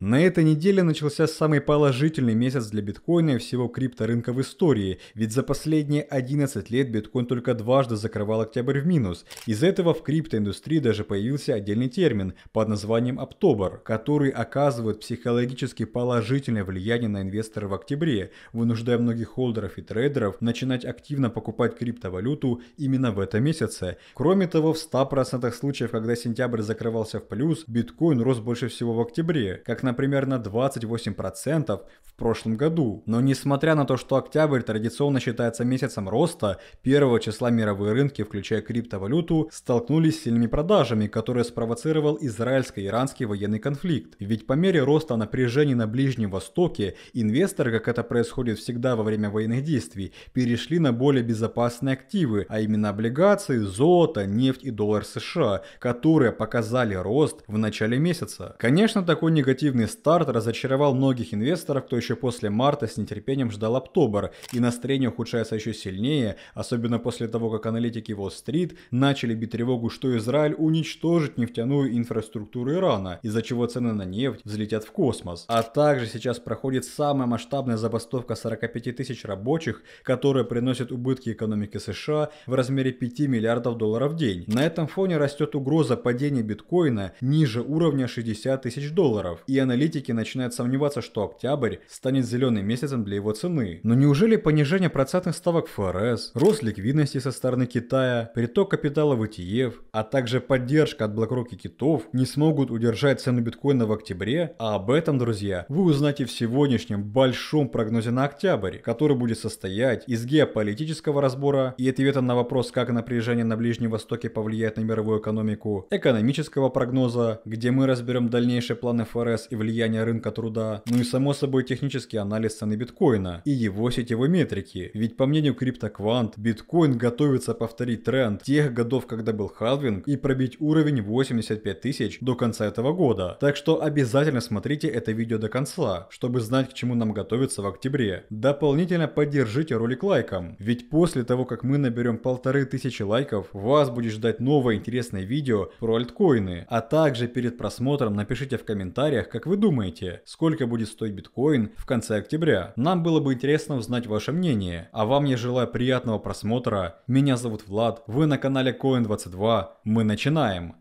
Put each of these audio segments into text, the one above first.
На этой неделе начался самый положительный месяц для биткоина и всего крипторынка в истории, ведь за последние 11 лет биткоин только дважды закрывал октябрь в минус. Из-за этого в криптоиндустрии даже появился отдельный термин под названием «Октобер», который оказывает психологически положительное влияние на инвесторов в октябре, вынуждая многих холдеров и трейдеров начинать активно покупать криптовалюту именно в этом месяце. Кроме того, в 100% случаев, когда сентябрь закрывался в плюс, биткоин рос больше всего в октябре, как, например, на 28% в прошлом году. Но несмотря на то, что октябрь традиционно считается месяцем роста, 1 числа мировые рынки, включая криптовалюту, столкнулись с сильными продажами, которые спровоцировал израильско-иранский военный конфликт. Ведь по мере роста напряжений на Ближнем Востоке, инвесторы, как это происходит всегда во время военных действий, перешли на более безопасные активы, а именно облигации, золото, нефть и доллар США, которые показали рост в начале месяца. Конечно, такой негативный старт разочаровал многих инвесторов, кто еще после марта с нетерпением ждал октобер, и настроение ухудшается еще сильнее, особенно после того, как аналитики Уолл-стрит начали бить тревогу, что Израиль уничтожит нефтяную инфраструктуру Ирана, из-за чего цены на нефть взлетят в космос. А также сейчас проходит самая масштабная забастовка 45 тысяч рабочих, которая приносит убытки экономике США в размере 5 миллиардов долларов в день. На этом фоне растет угроза падения биткоина ниже уровня 60 тысяч долларов, и аналитики начинают сомневаться, что октябрь станет зеленым месяцем для его цены. Но неужели понижение процентных ставок ФРС, рост ликвидности со стороны Китая, приток капитала в ETF, а также поддержка от BlackRock и китов не смогут удержать цену биткоина в октябре? А об этом, друзья, вы узнаете в сегодняшнем большом прогнозе на октябрь, который будет состоять из геополитического разбора и ответа на вопрос, как напряжение на Ближнем Востоке повлияет на мировую экономику, экономического прогноза, где мы разберем дальнейшие планы ФРС и влияние рынка труда, ну и само собой технический анализ цены биткоина и его сетевой метрики. Ведь по мнению CryptoQuant, биткоин готовится повторить тренд тех годов, когда был халвинг, и пробить уровень 85 тысяч до конца этого года. Так что обязательно смотрите это видео до конца, чтобы знать, к чему нам готовиться в октябре. Дополнительно поддержите ролик лайком, ведь после того, как мы наберем 1500 лайков, вас будет ждать новое интересное видео про альткоины. А также перед просмотром напишите в комментариях, как вы думаете, сколько будет стоить биткоин в конце октября. Нам было бы интересно узнать ваше мнение. А вам я желаю приятного просмотра. Меня зовут Влад, вы на канале Coin22. Мы начинаем!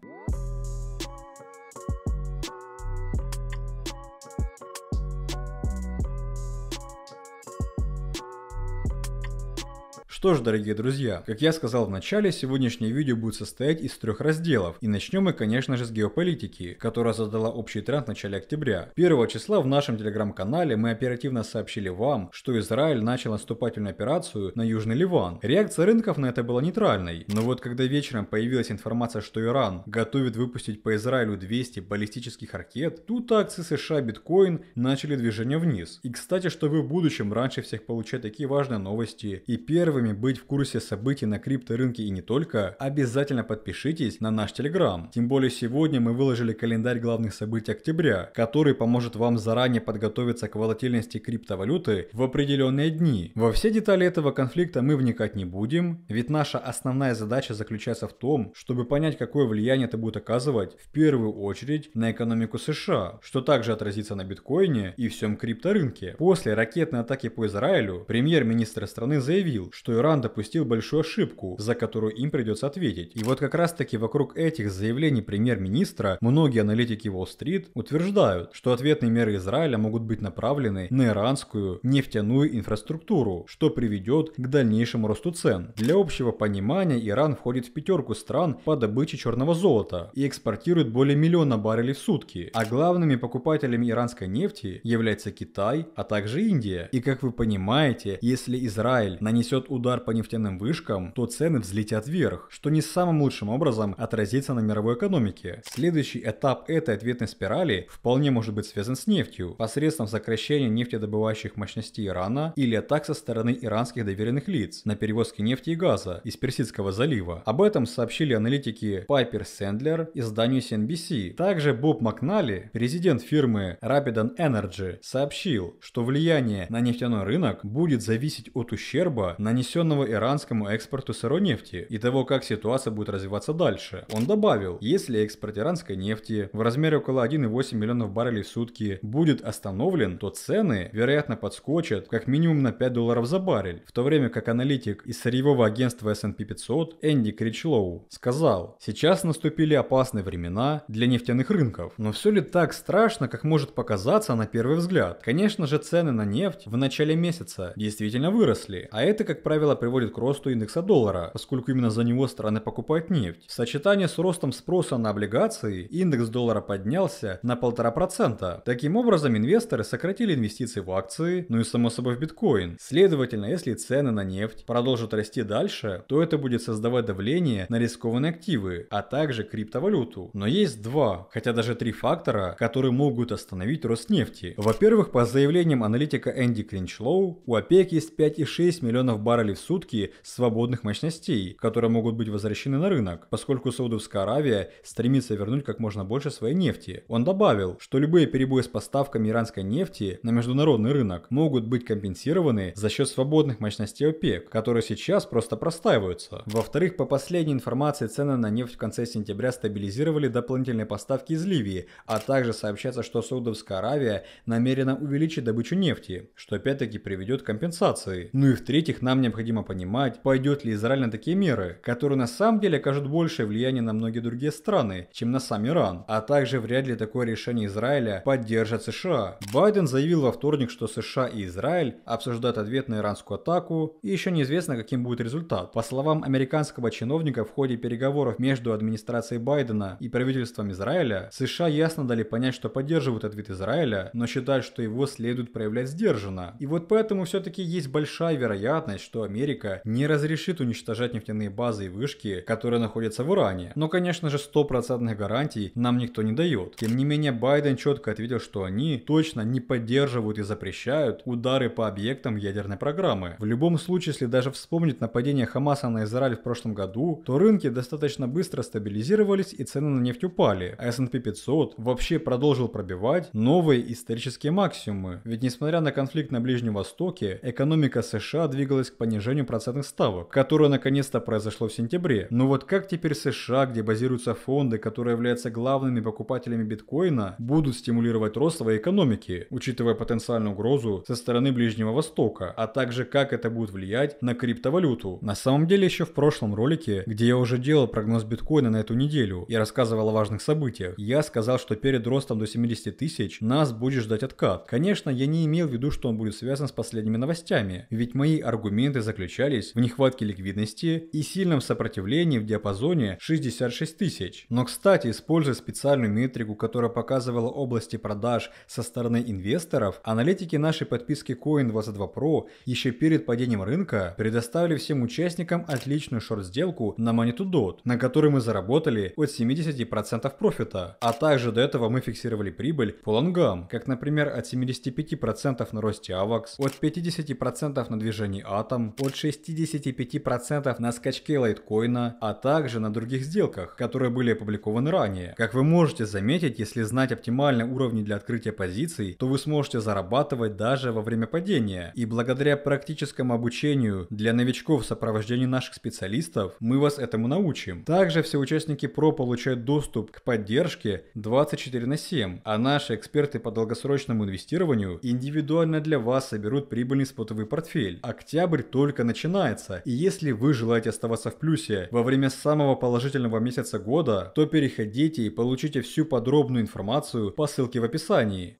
Что ж, дорогие друзья, как я сказал в начале, сегодняшнее видео будет состоять из 3 разделов. И начнем мы, конечно же, с геополитики, которая задала общий тренд в начале октября. 1 числа в нашем телеграм-канале мы оперативно сообщили вам, что Израиль начал наступательную операцию на Южный Ливан. Реакция рынков на это была нейтральной. Но вот когда вечером появилась информация, что Иран готовит выпустить по Израилю 200 баллистических ракет, тут акции США биткоин начали движение вниз. И кстати, что вы в будущем раньше всех получать такие важные новости и первыми быть в курсе событий на крипторынке и не только, обязательно подпишитесь на наш телеграм. Тем более сегодня мы выложили календарь главных событий октября, который поможет вам заранее подготовиться к волатильности криптовалюты в определенные дни. Во все детали этого конфликта мы вникать не будем, ведь наша основная задача заключается в том, чтобы понять, какое влияние это будет оказывать в первую очередь на экономику США, что также отразится на биткоине и всем крипторынке. После ракетной атаки по Израилю премьер-министр страны заявил, что Иран допустил большую ошибку, за которую им придется ответить. И вот как раз таки вокруг этих заявлений премьер-министра многие аналитики Уолл-стрит утверждают, что ответные меры Израиля могут быть направлены на иранскую нефтяную инфраструктуру, что приведет к дальнейшему росту цен. Для общего понимания, Иран входит в 5 стран по добыче черного золота и экспортирует более миллиона баррелей в сутки, а главными покупателями иранской нефти является Китай, а также Индия. И как вы понимаете, если Израиль нанесет удар по нефтяным вышкам, то цены взлетят вверх, что не самым лучшим образом отразится на мировой экономике. Следующий этап этой ответной спирали вполне может быть связан с нефтью, посредством сокращения нефтедобывающих мощностей Ирана или атак со стороны иранских доверенных лиц на перевозки нефти и газа из Персидского залива. Об этом сообщили аналитики Пайпер Сэндлер изданию CNBC. Также Боб Макнали, президент фирмы Rapidon Energy, сообщил, что влияние на нефтяной рынок будет зависеть от ущерба, нанесенного посвященного иранскому экспорту сырой нефти и того, как ситуация будет развиваться дальше. Он добавил, если экспорт иранской нефти в размере около 1,8 миллионов баррелей в сутки будет остановлен, то цены, вероятно, подскочат как минимум на $5 за баррель, в то время как аналитик из сырьевого агентства S&P 500 Энди Кричлоу сказал, сейчас наступили опасные времена для нефтяных рынков. Но все ли так страшно, как может показаться на первый взгляд? Конечно же, цены на нефть в начале месяца действительно выросли, а это, как правило, приводит к росту индекса доллара, поскольку именно за него страны покупают нефть. В сочетании с ростом спроса на облигации индекс доллара поднялся на 1,5%. Таким образом, инвесторы сократили инвестиции в акции, ну и само собой в биткоин. Следовательно, если цены на нефть продолжат расти дальше, то это будет создавать давление на рискованные активы, а также криптовалюту. Но есть два, хотя даже три фактора, которые могут остановить рост нефти. Во-первых, по заявлениям аналитика Энди Кринчлоу, у ОПЕК есть 5,6 миллионов баррелей в сутки свободных мощностей, которые могут быть возвращены на рынок, поскольку Саудовская Аравия стремится вернуть как можно больше своей нефти. Он добавил, что любые перебои с поставками иранской нефти на международный рынок могут быть компенсированы за счет свободных мощностей ОПЕК, которые сейчас просто простаиваются. Во-вторых, по последней информации, цены на нефть в конце сентября стабилизировали дополнительные поставки из Ливии, а также сообщается, что Саудовская Аравия намерена увеличить добычу нефти, что опять-таки приведет к компенсации. Ну и в-третьих, нам необходимо понимать, пойдет ли Израиль на такие меры, которые на самом деле окажут большее влияние на многие другие страны, чем на сам Иран, а также вряд ли такое решение Израиля поддержат США. Байден заявил во вторник, что США и Израиль обсуждают ответ на иранскую атаку, и еще неизвестно, каким будет результат. По словам американского чиновника, в ходе переговоров между администрацией Байдена и правительством Израиля, США ясно дали понять, что поддерживают ответ Израиля, но считают, что его следует проявлять сдержанно. И вот поэтому все-таки есть большая вероятность, что Америка не разрешит уничтожать нефтяные базы и вышки, которые находятся в Иране. Но, конечно же, 100% гарантий нам никто не дает. Тем не менее, Байден четко ответил, что они точно не поддерживают и запрещают удары по объектам ядерной программы. В любом случае, если даже вспомнить нападение Хамаса на Израиль в прошлом году, то рынки достаточно быстро стабилизировались и цены на нефть упали, а S&P 500 вообще продолжил пробивать новые исторические максимумы. Ведь несмотря на конфликт на Ближнем Востоке, экономика США двигалась к понижению процентных ставок, которое наконец-то произошло в сентябре. Но вот как теперь США, где базируются фонды, которые являются главными покупателями биткоина, будут стимулировать рост своей экономики, учитывая потенциальную угрозу со стороны Ближнего Востока, а также как это будет влиять на криптовалюту? На самом деле, еще в прошлом ролике, где я уже делал прогноз биткоина на эту неделю и рассказывал о важных событиях, я сказал, что перед ростом до 70 тысяч нас будет ждать откат. Конечно, я не имел в виду, что он будет связан с последними новостями, ведь мои аргументы заключались в нехватке ликвидности и сильном сопротивлении в диапазоне 66 тысяч. Но, кстати, используя специальную метрику, которая показывала области продаж со стороны инвесторов, аналитики нашей подписки Coin22 Pro еще перед падением рынка предоставили всем участникам отличную шорт-сделку на монету DOT, на которой мы заработали от 70% профита. А также до этого мы фиксировали прибыль по лонгам, как, например, от 75% на росте AVAX, от 50% на движении Atom, от 65% на скачке лайткоина, а также на других сделках, которые были опубликованы ранее. Как вы можете заметить, если знать оптимальные уровни для открытия позиций, то вы сможете зарабатывать даже во время падения. И благодаря практическому обучению для новичков в сопровождении наших специалистов, мы вас этому научим. Также все участники Pro получают доступ к поддержке 24/7, а наши эксперты по долгосрочному инвестированию индивидуально для вас соберут прибыльный спотовый портфель. Октябрь только начинается, и если вы желаете оставаться в плюсе во время самого положительного месяца года, то переходите и получите всю подробную информацию по ссылке в описании.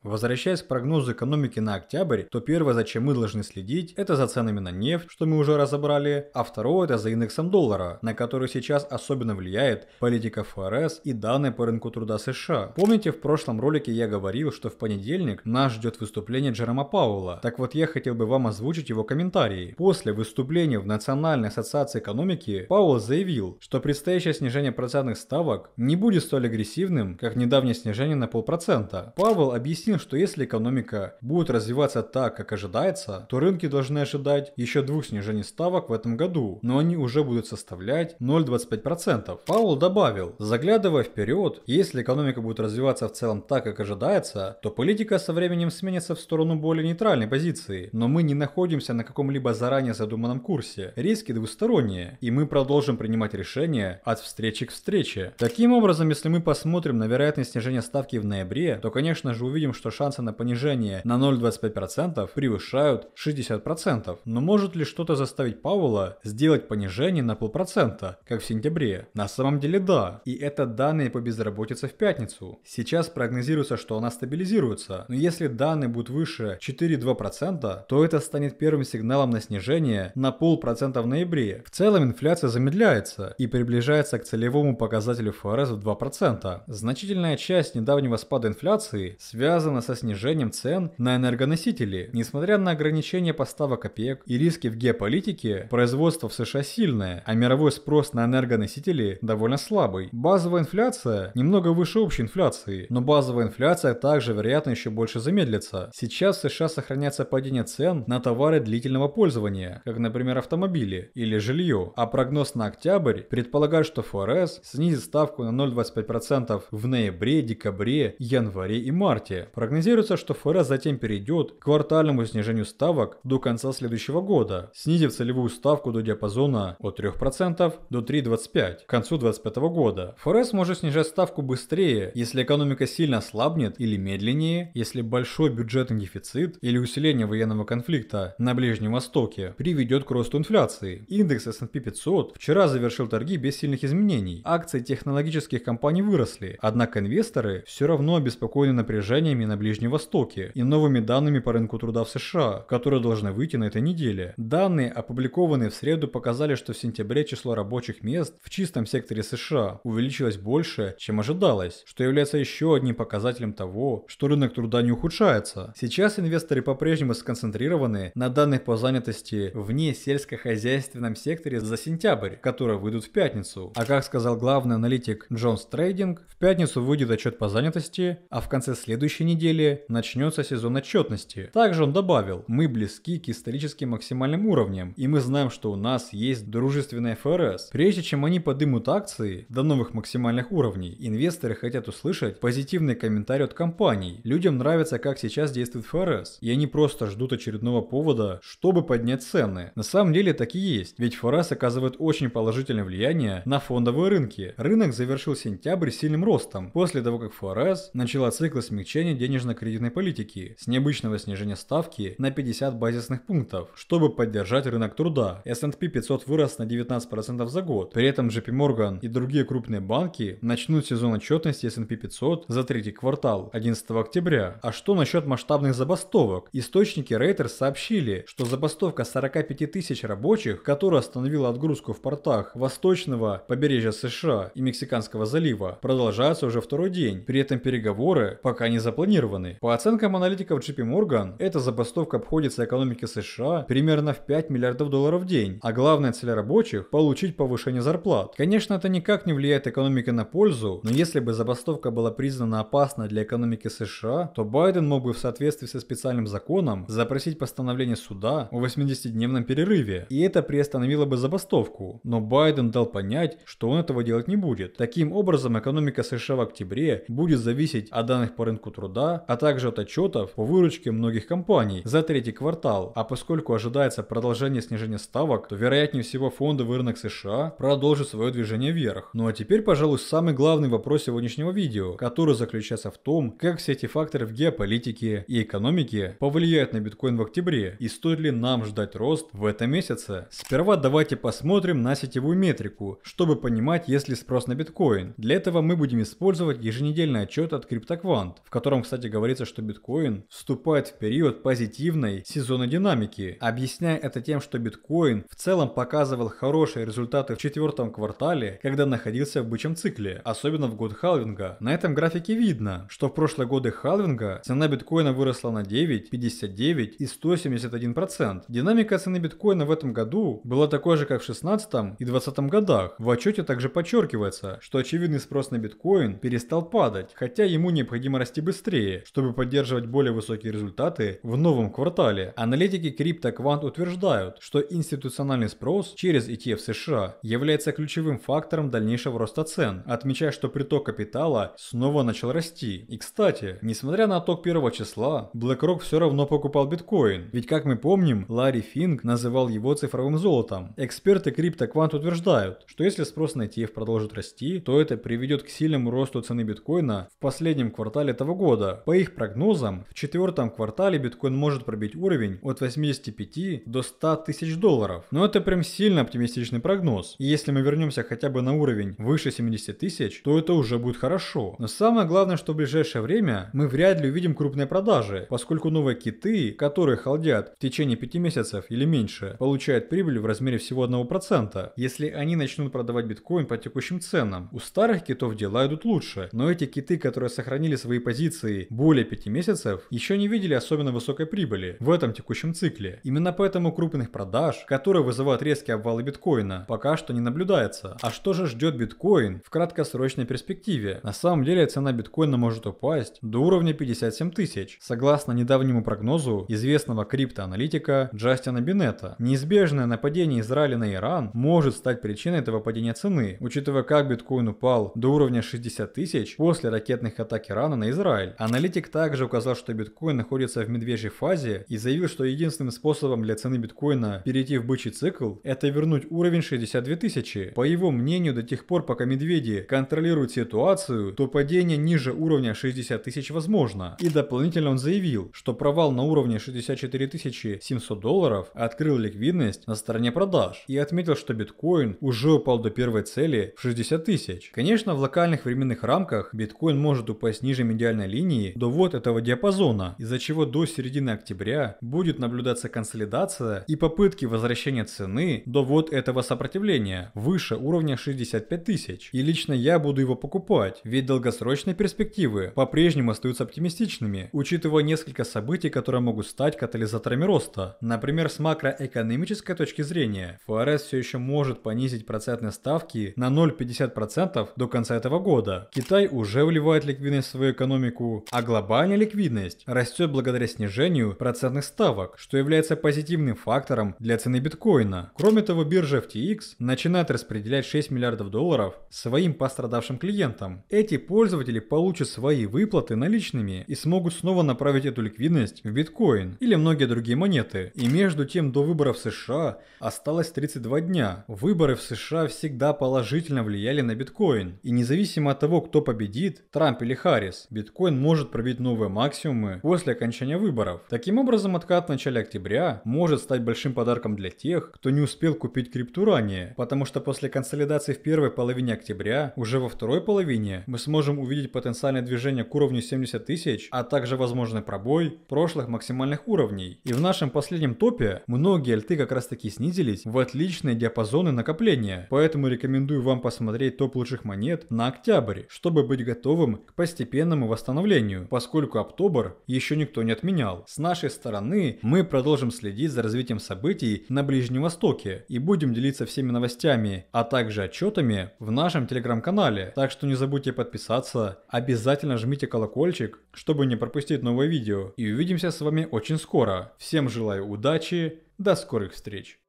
Возвращаясь к прогнозу экономики на октябрь, то первое, за чем мы должны следить, это за ценами на нефть, что мы уже разобрали, а второе это за индексом доллара, на который сейчас особенно влияет политика ФРС и данные по рынку труда США. Помните, в прошлом ролике я говорил, что в понедельник нас ждет выступление Джерома Пауэлла. Так вот, я хотел бы вам озвучить его комментарии. После выступления в Национальной ассоциации экономики Пауэлл заявил, что предстоящее снижение процентных ставок не будет столь агрессивным, как недавнее снижение на 0,5%. Пауэлл объяснил объяснил, что если экономика будет развиваться так, как ожидается, то рынки должны ожидать еще 2 снижений ставок в этом году, но они уже будут составлять 0,25%. Пауэлл добавил, заглядывая вперед, если экономика будет развиваться в целом так, как ожидается, то политика со временем сменится в сторону более нейтральной позиции, но мы не находимся на каком-либо заранее задуманном курсе. Риски двусторонние, и мы продолжим принимать решения от встречи к встрече. Таким образом, если мы посмотрим на вероятность снижения ставки в ноябре, то, конечно же, увидим, что шансы на понижение на 0,25% превышают 60%. Но может ли что-то заставить Пауэлла сделать понижение на 0,5%, как в сентябре? На самом деле да, и это данные по безработице в пятницу. Сейчас прогнозируется, что она стабилизируется, но если данные будут выше 4,2%, то это станет первым сигналом на снижение на 0,5% в ноябре. В целом инфляция замедляется и приближается к целевому показателю ФРС в 2%. Значительная часть недавнего спада инфляции связана со снижением цен на энергоносители. Несмотря на ограничения поставок ОПЕК и риски в геополитике, производство в США сильное, а мировой спрос на энергоносители довольно слабый. Базовая инфляция немного выше общей инфляции, но базовая инфляция также, вероятно, еще больше замедлится. Сейчас в США сохраняется падение цен на товары длительного пользования, как, например, автомобили или жилье, а прогноз на октябрь предполагает, что ФРС снизит ставку на 0,25% в ноябре, декабре, январе и марте. Прогнозируется, что ФРС затем перейдет к квартальному снижению ставок до конца следующего года, снизив целевую ставку до диапазона от 3% до 3,25% к концу 2025 года. ФРС может снижать ставку быстрее, если экономика сильно ослабнет, или медленнее, если большой бюджетный дефицит или усиление военного конфликта на Ближнем Востоке приведет к росту инфляции. Индекс S&P 500 вчера завершил торги без сильных изменений. Акции технологических компаний выросли, однако инвесторы все равно обеспокоены напряжениями на Ближнем Востоке и новыми данными по рынку труда в США, которые должны выйти на этой неделе. Данные, опубликованные в среду, показали, что в сентябре число рабочих мест в чистом секторе США увеличилось больше, чем ожидалось, что является еще одним показателем того, что рынок труда не ухудшается. Сейчас инвесторы по-прежнему сконцентрированы на данных по занятости вне сельскохозяйственном секторе за сентябрь, которые выйдут в пятницу. А как сказал главный аналитик Джонс Трейдинг, в пятницу выйдет отчет по занятости, а в конце следующей недели начнется сезон отчетности. Также он добавил, мы близки к исторически максимальным уровням, и мы знаем, что у нас есть дружественная ФРС. Прежде чем они поднимут акции до новых максимальных уровней, инвесторы хотят услышать позитивные комментарии от компаний. Людям нравится, как сейчас действует ФРС, и они просто ждут очередного повода, чтобы поднять цены. На самом деле так и есть, ведь ФРС оказывает очень положительное влияние на фондовые рынки. Рынок завершил сентябрь сильным ростом, после того как ФРС начала цикл смягчения денежно-кредитной политики с необычного снижения ставки на 50 базисных пунктов, чтобы поддержать рынок труда. S&P 500 вырос на 19% за год. При этом JP Morgan и другие крупные банки начнут сезон отчетности S&P 500 за третий квартал 11 октября. А что насчет масштабных забастовок? Источники Reuters сообщили, что забастовка 45 тысяч рабочих, которая остановила отгрузку в портах восточного побережья США и Мексиканского залива, продолжается уже второй день. При этом переговоры пока не запланированы. По оценкам аналитиков JP Morgan, эта забастовка обходится экономике США примерно в $5 миллиардов в день, а главная цель рабочих – получить повышение зарплат. Конечно, это никак не влияет экономике на пользу, но если бы забастовка была признана опасной для экономики США, то Байден мог бы в соответствии со специальным законом запросить постановление суда о 80-дневном перерыве, и это приостановило бы забастовку. Но Байден дал понять, что он этого делать не будет. Таким образом, экономика США в октябре будет зависеть от данных по рынку труда, а также от отчетов по выручке многих компаний за третий квартал. А поскольку ожидается продолжение снижения ставок, то вероятнее всего фондовый рынок США продолжит свое движение вверх. Ну а теперь, пожалуй, самый главный вопрос сегодняшнего видео, который заключается в том, как все эти факторы в геополитике и экономике повлияют на биткоин в октябре и стоит ли нам ждать рост в этом месяце. Сперва давайте посмотрим на сетевую метрику, чтобы понимать, есть ли спрос на биткоин. Для этого мы будем использовать еженедельный отчет от CryptoQuant, в котором, кстати, говорится, что биткоин вступает в период позитивной сезонной динамики, объясняя это тем, что биткоин в целом показывал хорошие результаты в четвертом квартале, когда находился в бычьем цикле, особенно в год халвинга. На этом графике видно, что в прошлые годы халвинга цена биткоина выросла на 9, 59 и 171%. Динамика цены биткоина в этом году была такой же, как в 16 и 20 годах. В отчете также подчеркивается, что очевидный спрос на биткоин перестал падать, хотя ему необходимо расти быстрее. быстрее, чтобы поддерживать более высокие результаты в новом квартале. Аналитики CryptoQuant утверждают, что институциональный спрос через ETF США является ключевым фактором дальнейшего роста цен, отмечая, что приток капитала снова начал расти. И кстати, несмотря на отток первого числа, BlackRock все равно покупал биткоин, ведь как мы помним, Ларри Финк называл его цифровым золотом. Эксперты CryptoQuant утверждают, что если спрос на ETF продолжит расти, то это приведет к сильному росту цены биткоина в последнем квартале этого года. По их прогнозам, в четвертом квартале биткоин может пробить уровень от 85 до 100 тысяч долларов. Но это прям сильно оптимистичный прогноз. И если мы вернемся хотя бы на уровень выше 70 тысяч, то это уже будет хорошо. Но самое главное, что в ближайшее время мы вряд ли увидим крупные продажи, поскольку новые киты, которые халдят в течение 5 месяцев или меньше, получают прибыль в размере всего 1%, если они начнут продавать биткоин по текущим ценам. У старых китов дела идут лучше, но эти киты, которые сохранили свои позиции более 5 месяцев, еще не видели особенно высокой прибыли в этом текущем цикле. Именно поэтому крупных продаж, которые вызывают резкие обвалы биткоина, пока что не наблюдается. А что же ждет биткоин в краткосрочной перспективе? На самом деле цена биткоина может упасть до уровня 57 тысяч, согласно недавнему прогнозу известного криптоаналитика Джастина Биннета. Неизбежное нападение Израиля на Иран может стать причиной этого падения цены, учитывая, как биткоин упал до уровня 60 тысяч после ракетных атак Ирана на Израиль. Аналитик также указал, что биткоин находится в медвежьей фазе и заявил, что единственным способом для цены биткоина перейти в бычий цикл – это вернуть уровень 62 тысячи. По его мнению, до тех пор, пока медведи контролируют ситуацию, то падение ниже уровня 60 тысяч возможно. И дополнительно он заявил, что провал на уровне 64 700 долларов открыл ликвидность на стороне продаж и отметил, что биткоин уже упал до первой цели в 60 тысяч. Конечно, в локальных временных рамках биткоин может упасть ниже медиальной линии до вот этого диапазона, из-за чего до середины октября будет наблюдаться консолидация и попытки возвращения цены до вот этого сопротивления выше уровня 65 тысяч. И лично я буду его покупать, ведь долгосрочные перспективы по-прежнему остаются оптимистичными, учитывая несколько событий, которые могут стать катализаторами роста. Например, с макроэкономической точки зрения, ФРС все еще может понизить процентные ставки на 0,50% до конца этого года. Китай уже вливает ликвидность в свою экономику, а глобальная ликвидность растет благодаря снижению процентных ставок, что является позитивным фактором для цены биткоина. Кроме того, биржа FTX начинает распределять 6 миллиардов долларов своим пострадавшим клиентам. Эти пользователи получат свои выплаты наличными и смогут снова направить эту ликвидность в биткоин или многие другие монеты. И между тем, до выборов в США осталось 32 дня. Выборы в США всегда положительно влияли на биткоин. И независимо от того, кто победит, Трамп или Харрис, биткоин может пробить новые максимумы после окончания выборов. Таким образом, откат в начале октября может стать большим подарком для тех, кто не успел купить крипту ранее, потому что после консолидации в первой половине октября, уже во второй половине, мы сможем увидеть потенциальное движение к уровню 70 тысяч, а также возможный пробой прошлых максимальных уровней. И в нашем последнем топе многие альты как раз таки снизились в отличные диапазоны накопления, поэтому рекомендую вам посмотреть топ лучших монет на октябрь, чтобы быть готовым к постепенному восстановлению, поскольку октобер еще никто не отменял. С нашей стороны мы продолжим следить за развитием событий на Ближнем Востоке и будем делиться всеми новостями, а также отчетами в нашем телеграм-канале, так что не забудьте подписаться, обязательно жмите колокольчик, чтобы не пропустить новые видео, и увидимся с вами очень скоро. Всем желаю удачи, до скорых встреч!